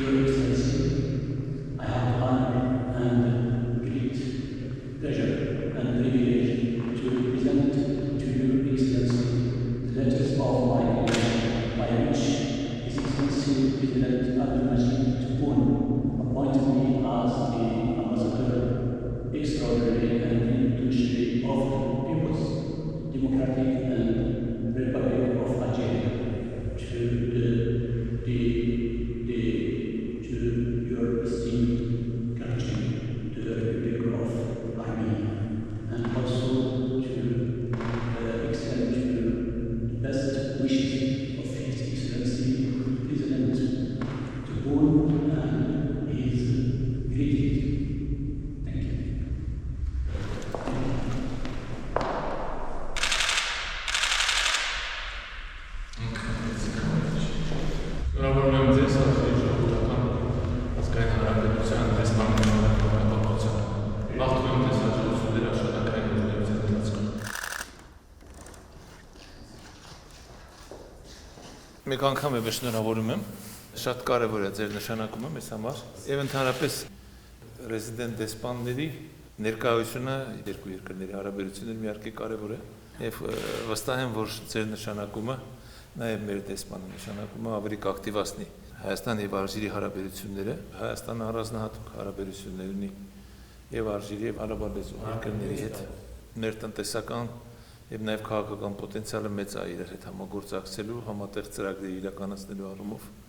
Your Excellency, I have the honor and great pleasure and privilege to present to Your Excellency the letters of my election, by which His Excellency President Abdulmajid Tebboune appointed me as the Ambassador Extraordinary and Plenipotentiary of the People's Democratic and Republic of Algeria to your esteemed country, to the Republic of Armenia, and also to extend to the best wishes of His Excellency President Tebboune and his greetings. Thank you. Մեկ անգամ եմ շնորհավորում եմ, շատ կարևոր է ձեր նշանակումը մեզ համար, եւ ընդհանրապես ռեզիդենտ դեսպանների ներկայությունը երկու երկրների հարաբերություններում իհարկե կարևոր է, եւ վստահ եմ, որ ձեր նշանակումը, նաեւ մեր դեսպանի նշանակումը ավելի կակտիվացնի Հայաստան եւ Ալժիրի հարաբերությունները, Հայաստանը առանձնահատուկ հարաբերություններ ունի եւ Ալժիրի եւ արաբալեզու երկրների հետ, մեր տնտեսական եւ նաեւ քաղաքական պոտենցիալը մեծ է իրար հետ համագործակցելու, համատեղ ծրագրեր իրականացնելու առումով